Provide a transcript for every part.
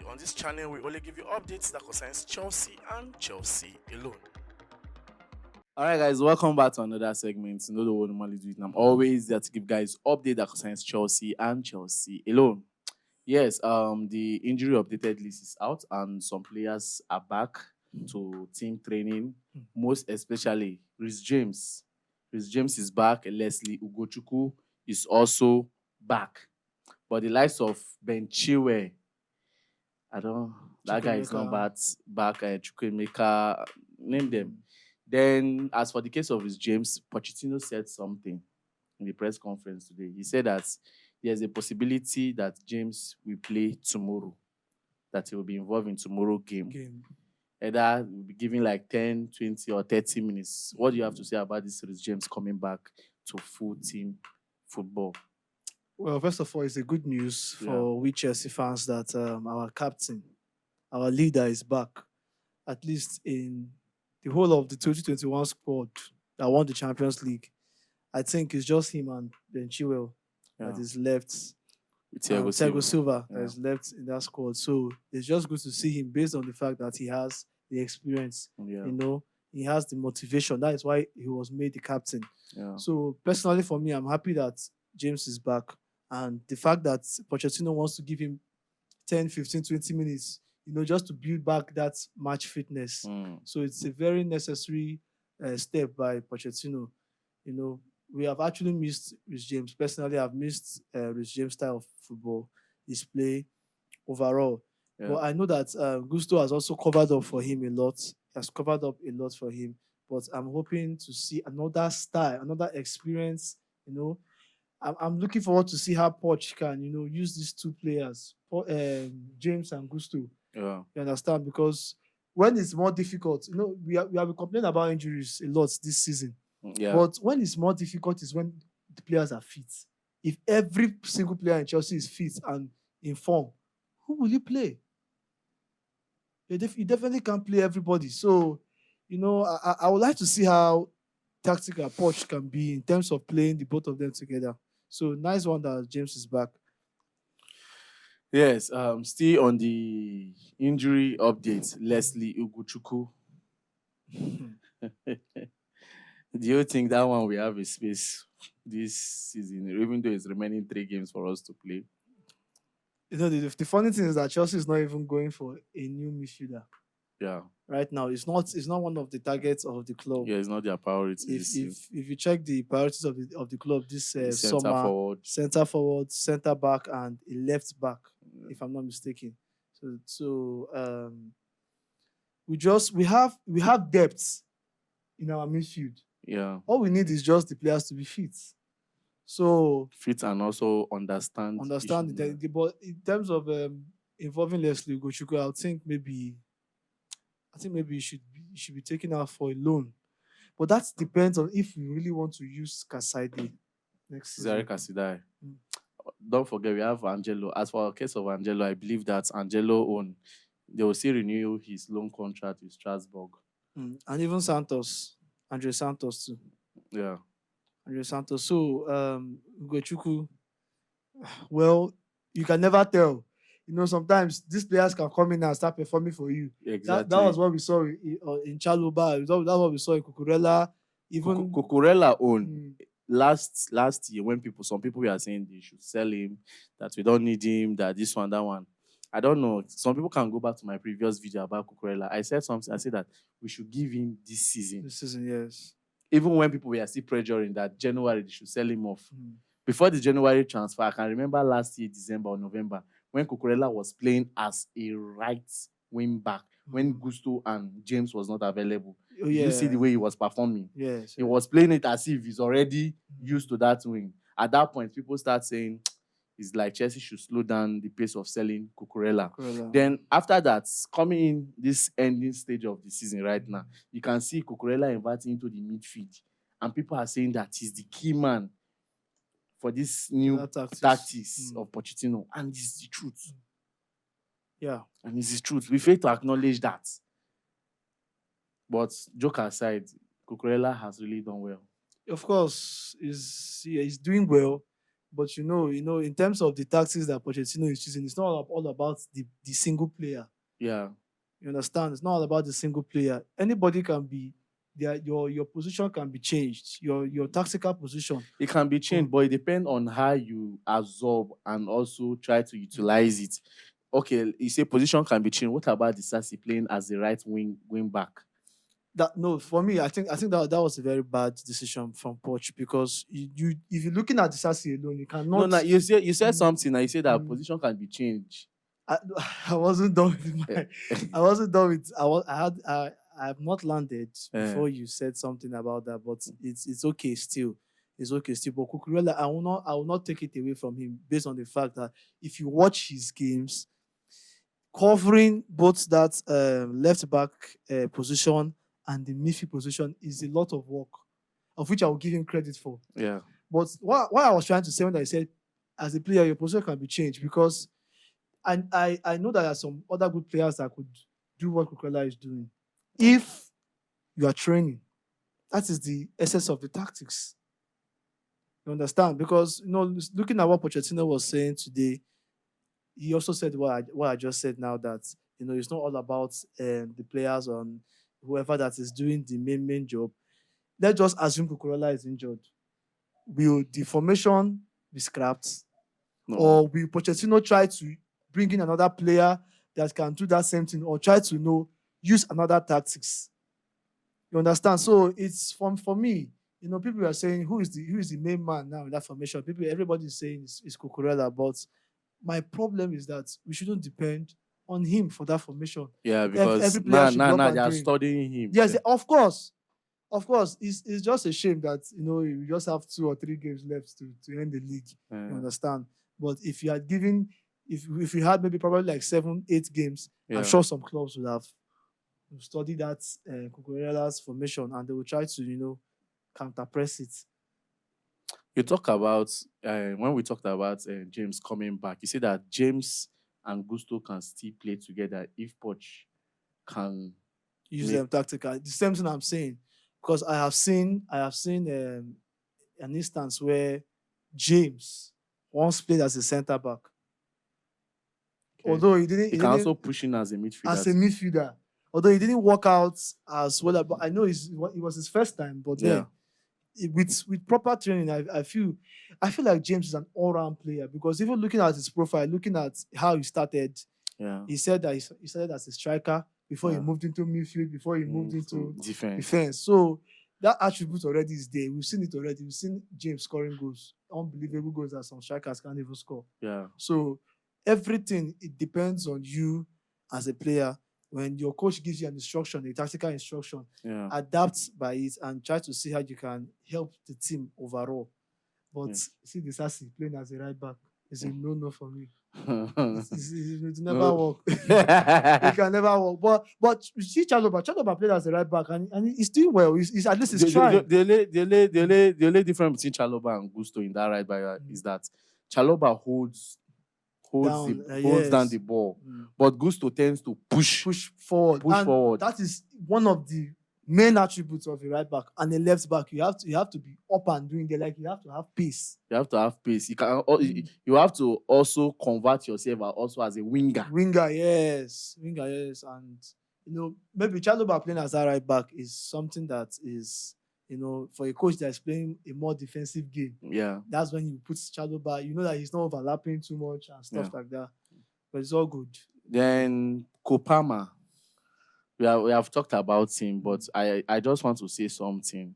on this channel, we only give you updates that concerns Chelsea and Chelsea alone. All right, guys, welcome back to another segment. You know the way we normally do it. And I'm always there to give guys update that concerns Chelsea and Chelsea alone. Yes, the injury updated list is out, and some players are back to team training. Most especially Reece James. Reece James is back. Leslie Ugochukwu is also back. But the likes of Ben Chilwell, I don't. That guy is not back. Chukwemeka, name them. Then, as for the case of Reece James, Pochettino said something in the press conference today. He said that there's a possibility that James will play tomorrow, that he will be involved in tomorrow's game. Either will be giving like 10, 20, or 30 minutes. What do you have to say about this Reece James coming back to full team football? Well, first of all, it's a good news for we Chelsea fans that our captain, our leader is back, at least in the whole of the 2021 squad that won the Champions League. I think it's just him and Ben Chilwell that is left. Thiago Silva that is left in that squad. So it's just good to see him based on the fact that he has the experience. You know, he has the motivation. That is why he was made the captain. So personally for me, I'm happy that James is back. And the fact that Pochettino wants to give him 10, 15, 20 minutes, you know, just to build back that match fitness. So it's a very necessary step by Pochettino. You know, we have actually missed Reece James. Personally, I've missed Reece James' style of football, his play overall. But I know that Gusto has also covered up for him a lot. He has covered up a lot for him. But I'm hoping to see another style, another experience, you know. I'm looking forward to see how Poch can, you know, use these two players, James and Gusto. You understand? Because when it's more difficult, you know, we have been complaining about injuries a lot this season. But when it's more difficult is when the players are fit. If every single player in Chelsea is fit and in form, who will you play? You definitely can't play everybody. So, you know, I would like to see how tactical Poch can be in terms of playing the both of them together. So nice one that James is back. Yes, still on the injury update, Leslie Ugochukwu. Do you think that one will have a space this season, even though it's remaining 3 games for us to play? You know, the funny thing is that Chelsea is not even going for a new midfielder. Right now, it's not one of the targets of the club. It's not their priority. If you check the priorities of the club this summer, center forward, center back, and a left back, if I'm not mistaken. So we have depth in our midfield. All we need is just the players to be fit. So fit and also understand. But in terms of involving Leslie Ugochukwu, I think maybe he should be taken out for a loan. But that depends on if we really want to use Kaside next season. Don't forget, we have Angelo. As for the case of Angelo, I believe that Angelo they will still renew his loan contract with Strasbourg. And even Santos. Andre Santos too. Andre Santos. So Ugochukwu, well, you can never tell. You know, sometimes these players can come in and start performing for you. Exactly. That was what we saw in Chaluba. That's what we saw in Cucurella. Even Cucurella last year, when some people were saying they should sell him, that we don't need him, that this one, that one. I don't know. Some people can go back to my previous video about Cucurella. I said something. I said that we should give him this season. This season, yes. Even when people were still pressuring that January they should sell him off. Before the January transfer, I can remember last year, December or November, when Cucurella was playing as a right wing back, when Gusto and James was not available. You see the way he was performing. He was playing it as if he's already used to that wing. At that point, people start saying it's like Chelsea should slow down the pace of selling Cucurella. Then after that, coming in this ending stage of the season right now, you can see Cucurella inviting into the midfield. And people are saying that he's the key man for this new tactics of Pochettino. And it's the truth. And it's the truth. We fail to acknowledge that. But joke aside, Cucurella has really done well. Of course, he's doing well. But in terms of the tactics that Pochettino is choosing, it's not all about the single player. Yeah. You understand? It's not all about the single player. Anybody can be there. Your position can be changed. Your tactical position. It can be changed, but it depends on how you absorb and also try to utilize it. Okay, you say position can be changed. What about the Sassi playing as the right wing back? That no, for me, I think that was a very bad decision from Poch, because you if you're looking at the Sassi alone, you No, cannot. no, you said something. Now you said that Mm. position can be changed. I, I wasn't done with Eh, my. I wasn't done with. I have not landed eh, before you said something about that, but it's okay still. It's okay still. But Cucurella, I will not take it away from him based on the fact that if you watch his games, covering both that left back position and the midfield position is a lot of work, of which I will give him credit for. yeah. But what I was trying to say when I said, as a player, your position can be changed, because I know that there are some other good players that could do what Kukrela is doing if you are training. That is the essence of the tactics. You understand? Because looking at what Pochettino was saying today, he also said what I just said now, that it's not all about the players on whoever that is doing the main job. Let's just assume Kukurela is injured. Will the formation be scrapped? No. Or will Pochettino try to bring in another player that can do that same thing, or try to use another tactics? You understand? So it's for me, people are saying who is the main man now in that formation. Everybody is saying is Cucurella, but my problem is that we shouldn't depend on him for that formation. Yeah, because every player should go up and they are train. studying him. Yes, of course. Of course, it's just a shame that you just have 2 or 3 games left to end the league. You understand? But if you had given, if you had maybe probably like 7, 8 games, I'm sure some clubs would have studied that Cucurella's formation, and they will try to counter press it. You talk about when we talked about James coming back, you say that James and Gusto can still play together if Poch can use them tactical. The same thing I'm saying, because I have seen an instance where James once played as a centre back. Okay. Although he didn't, he can also push in as a midfielder. As a midfielder, although he didn't work out as well, but I know it was his first time. But then, with proper training, I feel like James is an all-round player, because even looking at his profile, looking at how he started, he said that he started as a striker before he moved into midfield, before he moved into defense. So that attribute already is there. We've seen it already. We've seen James scoring goals, unbelievable goals that some strikers can't even score. Yeah. So everything, it depends on you as a player. When your coach gives you an instruction, a tactical instruction, adapt by it and try to see how you can help the team overall. But see the Sassi playing as a right back is a no-no for me. It never work. It can never work. But you see Chaloba played as a right back, and he's doing well. He's at least he's trying. The only difference between Chaloba and Gusto in that right back is that Chaloba holds down the ball, but Gusto tends to push forward. That is one of the main attributes of a right back and a left back. You have to be up and doing it. Like, you have to have pace. You have to have pace. You have to also convert yourself also as a winger. Yes, and maybe Chaloba playing as a right back is something that is, for a coach that's playing a more defensive game. Yeah, that's when you put Chaloba. That he's not overlapping too much and stuff like that. But it's all good. Then Kopama. We have talked about him, but I just want to say something.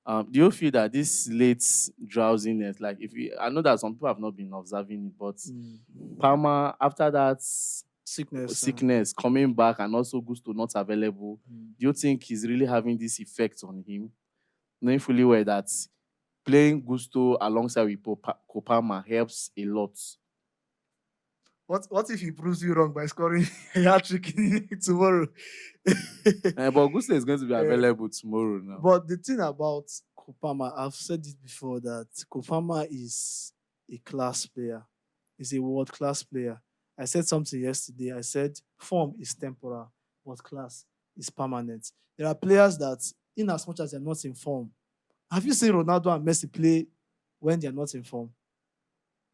Do you feel that this late drowsiness, like I know that some people have not been observing it, but Palmer, after that sickness coming back and also Gusto not available, do you think he's really having this effect on him? Knowing fully well that playing Gusto alongside with Kopama helps a lot. What if he proves you wrong by scoring a hat-trick tomorrow? But Gusto is going to be available tomorrow now. But the thing about Kopama, I've said it before, that Kopama is a class player. He's a world-class player. I said something yesterday. I said form is temporal, but class is permanent. There are players that, in as much as they're not in form, have you seen Ronaldo and Messi play when they're not in form?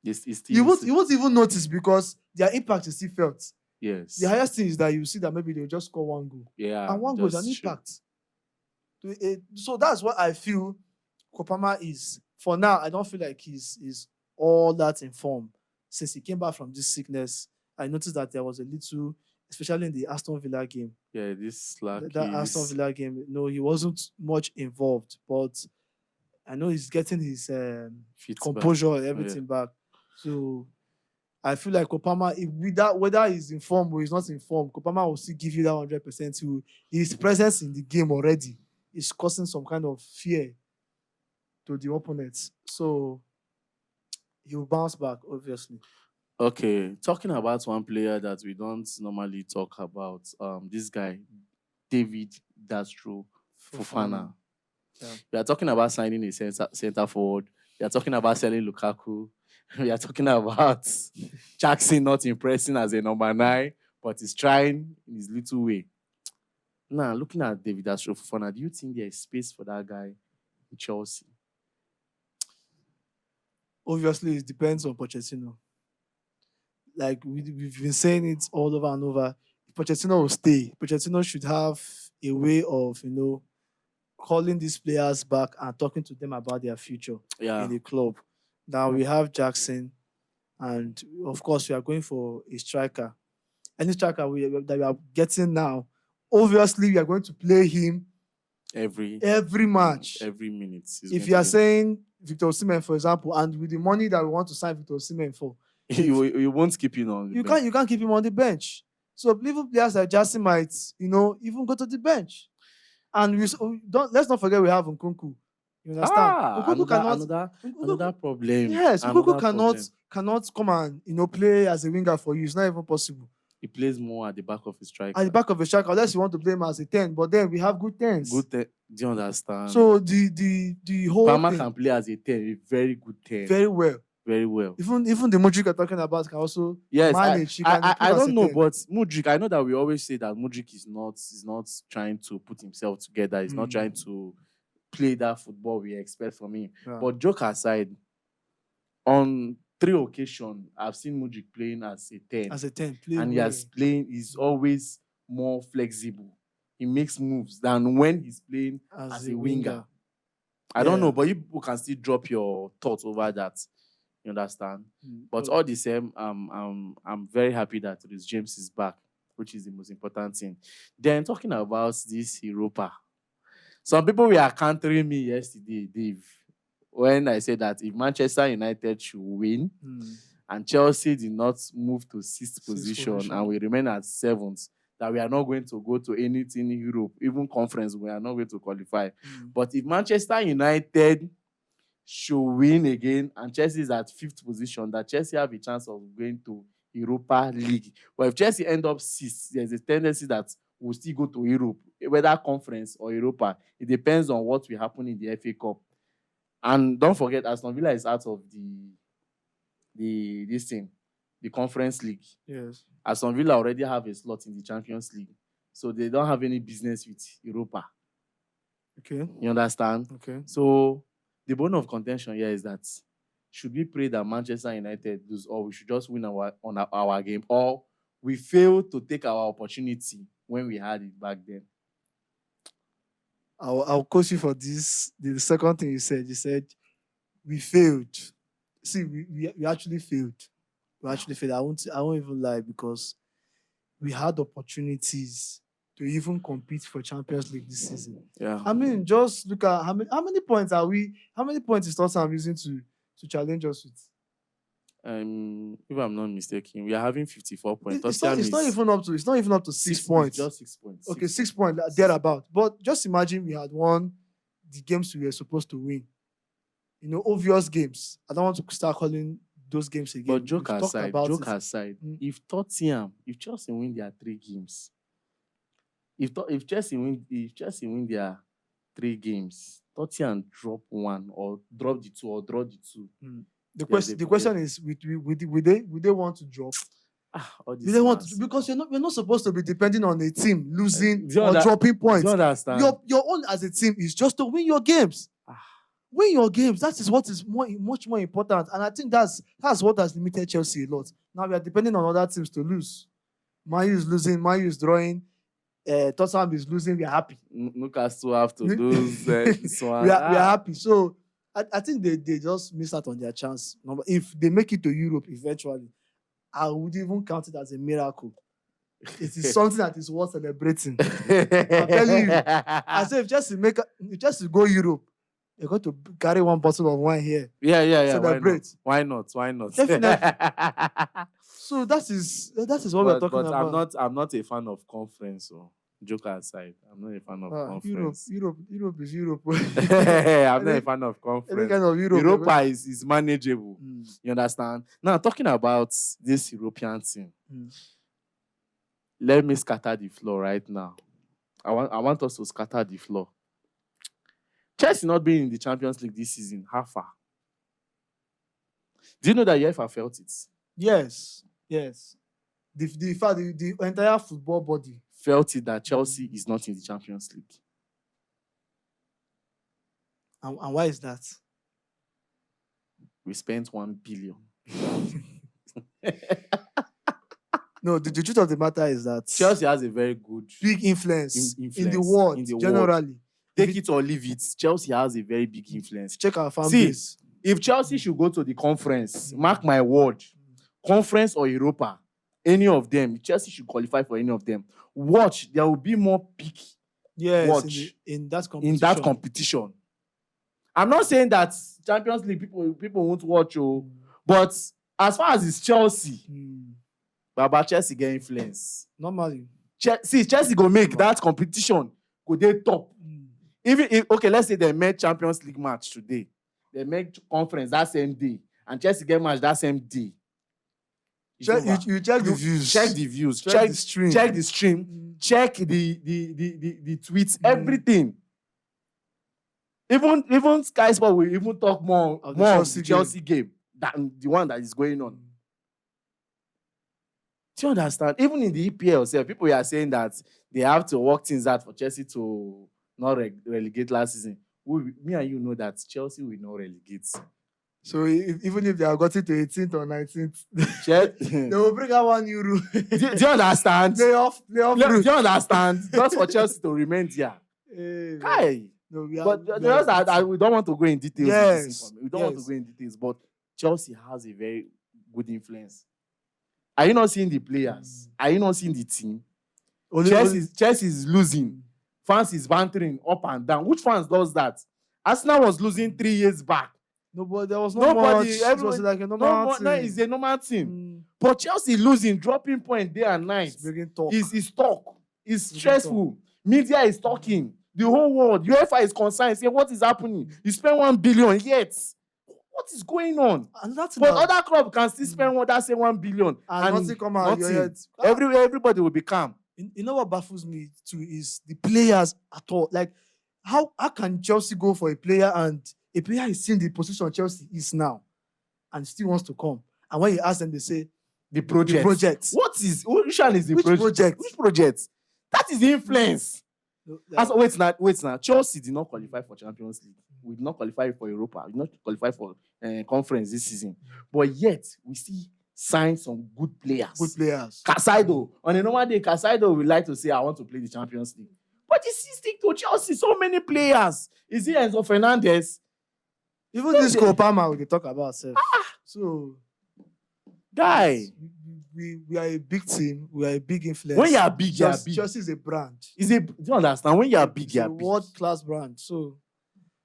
It's You won't even notice because their impact is still felt. yes. The highest thing is that you see that maybe they'll just score one goal. Yeah. And one goal is an just true. impact. So that's what I feel Kopama is. For now, I don't feel like he's all that informed. Since he came back from this sickness, I noticed that there was a little, especially in the Aston Villa game. Yeah, this slack That Aston Villa game, no, he wasn't much involved, but I know he's getting his composure and everything back. So I feel like Kopama, whether he's informed or he's not informed, Kopama will still give you that 100%. His presence in the game already is causing some kind of fear to the opponents. So he will bounce back, obviously. Okay, talking about one player that we don't normally talk about, this guy, David Dastro Fofana. Yeah. We are talking about signing a center forward. We are talking about selling Lukaku. We are talking about Jackson not impressing as a number 9, but he's trying in his little way. Now, looking at David Dastro Fofana, do you think there is space for that guy in Chelsea? Obviously, it depends on Pochettino. Like we've been saying it all over and over. If Pochettino will stay, Pochettino should have a way of, calling these players back and talking to them about their future in the club. Now we have Jackson, and of course we are going for a striker. Any striker that we are getting now, obviously we are going to play him every match, every minute. If you are saying Victor Osimhen, for example, and with the money that we want to sign Victor Osimhen for, you won't keep him on the bench. You can't keep him on the bench. So even players like Jackson might, even go to the bench. And let's not forget we have Nkunku. You understand? Nkunku another problem. Yes, Nkunku cannot come and play as a winger for you. It's not even possible. He plays more at the back of his striker. At the back of a striker, unless you want to play him as a 10. But then we have good 10s. Do you understand? So the whole Kopama can play as a 10, a very good 10. Very well. Very well. Even the Mudryk you're talking about can also manage. I don't know, but Mudryk, I know that we always say that Mudryk is not trying to put himself together. He's not trying to play that football we expect from him. Yeah. But joke aside, on 3 occasions, I've seen Mudryk playing as a 10. As a 10. And he's always more flexible. He makes moves than when he's playing as a winger. I don't know, but you people can still drop your thoughts over that. You understand? But all the same, I'm very happy that Reece James is back, which is the most important thing. Then talking about this Europa, some people were countering me yesterday, Dave, when I said that if Manchester United should win and Chelsea did not move to 6th position and we remain at 7th, that we are not going to go to anything in Europe, even conference, we are not going to qualify. But if Manchester United should win again and Chelsea is at 5th position, that Chelsea have a chance of going to Europa League. But if Chelsea end up 6th, there's a tendency that we'll still go to Europe, whether conference or Europa. It depends on what will happen in the FA Cup. And don't forget, Aston Villa is out of the Conference League. Yes. Aston Villa already have a slot in the Champions League. So they don't have any business with Europa. Okay. You understand? Okay. So the bone of contention here is that should we pray that Manchester United does, or we should just win our game, or we fail to take our opportunity when we had it back then? I'll coach you for this. The second thing you said, we failed. See, we actually failed. We actually failed. I won't even lie, because we had opportunities to even compete for Champions League this season. Yeah. I mean, just look at how many points is Tottenham using to challenge us with? If I'm not mistaken, we are having 54 points. It's not even up to 6 points. Just 6 points. Okay, 6 points, thereabout. But just imagine we had won the games we were supposed to win. Obvious games. I don't want to start calling those games again. But joke aside, if Chelsea win their 3 games, if Chelsea win their 3 games, Tottenham drop 1 or drop the 2 or draw the 2. The question is, would they want to drop? They want to, because we're not supposed to be depending on a team losing or dropping points. Do you understand? Your own as a team is just to win your games. win your games. That is what is much more important. And I think that's what has limited Chelsea a lot. Now we are depending on other teams to lose. Man U is losing, Man U is drawing, Tottenham is losing, we are happy. Newcastle have to lose this one. we are happy. So I think they just miss out on their chance. If they make it to Europe eventually, I would even count it as a miracle. It is something that is worth celebrating. I'm telling you. I say if Chelsea go Europe, you're going to carry one bottle of wine here. Yeah. Celebrate. Why not? Definitely. So that is what we're talking about. But I'm not a fan of conference. So joke aside, I'm not a fan of conference. Europe is Europe. I'm not a fan of conference. Any kind of Europe. Europa is manageable. You understand? Now talking about this European team. Let me scatter the floor right now. I want us to scatter the floor. Chelsea not being in the Champions League this season, how far? Do you know that UEFA felt it? Yes. The entire football body felt it that Chelsea is not in the Champions League. And why is that? We spent 1 billion. No, the truth of the matter is that Chelsea has a very good big influence in the world generally. Take it or leave it. Chelsea has a very big influence. Check our fan base. If Chelsea should go to the conference, mark my word, conference or Europa, any of them, Chelsea should qualify for any of them. Watch, there will be more peak. Yes, in that competition. I'm not saying that Champions League people won't watch, but as far as it's Chelsea, but Chelsea get influence. Normally. Chelsea go make that competition go dey top. Even if, okay, let's say they made Champions League match today. They make conference that same day. And Chelsea get match that same day. You check the views. Check the views. Check the stream. Check the stream. Check the tweets. Everything. Even Sky Sport will even talk more of the Chelsea game than the one that is going on. Do you understand? Even in the EPL, people are saying that they have to work things out for Chelsea to not relegate last season. Me and you know that Chelsea will not relegate. So even if they have got it to 18th or 19th, they will bring out €1. Do you understand? Playoff. Do you understand? Just for Chelsea to remain there. Hi. No, we don't want to go in details. Yes. We don't want to go in details, but Chelsea has a very good influence. Are you not seeing the players? Are you not seeing the team? Chelsea is losing. Fans is bantering up and down. Which fans does that? Arsenal was losing 3 years back. Nobody. There was nobody. It was like a normal team. No, it's a normal team. But Chelsea losing, dropping point day and night. It's talk. It's stressful. Media is talking. The whole world. UEFA is concerned. Saying what is happening? You spend 1 billion yet. What is going on? But other clubs can still spend that same 1 billion. And nothing come out. Everybody will be calm. You know what baffles me too is the players at all. Like, how can Chelsea go for a player and a player is seeing the position Chelsea is now and still wants to come? And when you ask them, they say, the project. Which one is the project? Which project? That is the influence. Wait now. Chelsea did not qualify for Champions League. We did not qualify for Europa. We did not qualify for conference this season. But yet, we see sign some good players. Casado. On a normal day, Casado would like to say, I want to play the Champions League. But you see, stick to Chelsea, so many players. Is it Enzo Fernandez? Even this Kopama we talk about. So, guy, we are a big team. We are a big influence. When you are big, you are big. Chelsea is a brand. Do you understand? When you are big, you are big. It's a world-class brand. So,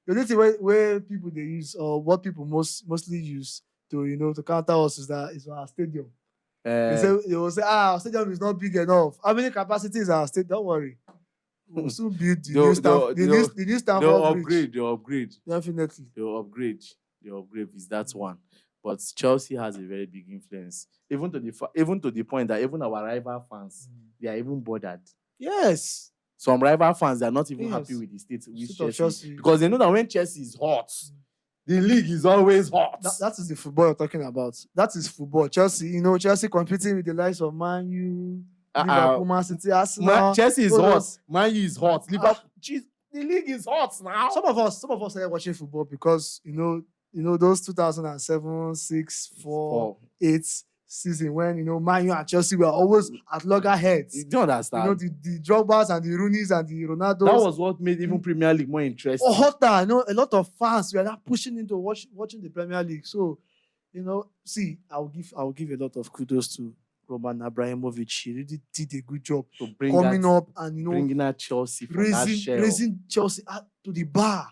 the only thing where people they use, or what people mostly use to counter us is our stadium. They will say, our stadium is not big enough. How many capacities are our stadium? Don't worry. We'll soon build the new Stamford Bridge. They'll upgrade. Definitely. They'll upgrade is that one. But Chelsea has a very big influence. Even to the point that even our rival fans, they are even bothered. Yes. Some rival fans, they are not even happy with the state of Chelsea. Because they know that when Chelsea is hot, the league is always hot. That is the football you're talking about. That is football. Chelsea, Chelsea competing with the likes of Man U, Liverpool, Man City, Arsenal. Chelsea is hot. Man U is hot. Liverpool. the league is hot now. Some of us started watching football because those 2007, 6, 4, 8 season when Man U and Chelsea were always at loggerheads. You don't understand. The Drogbas and the Roonies and the Ronaldos. That was what made even Premier League more interesting. Hotter. A lot of fans were now pushing into watching the Premier League. So, see, I'll give a lot of kudos to Roman Abramovich. He really did a good job coming up and bringing out Chelsea from that shell. Raising Chelsea to the bar.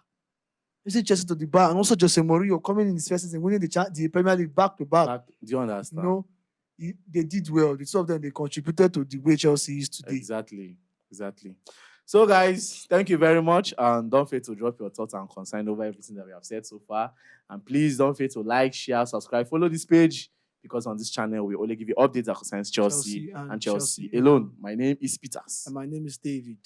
Raising Chelsea to the bar, and also Jose Mourinho coming in his first season, winning the Premier League back to back. Do you understand? They did well. The two of them, they contributed to the way Chelsea is today. Exactly. So, guys, thank you very much, and don't forget to drop your thoughts and concerns over everything that we have said so far. And please don't forget to like, share, subscribe, follow this page, because on this channel we only give you updates that concerns Chelsea and Chelsea alone. My name is Peters. And my name is David.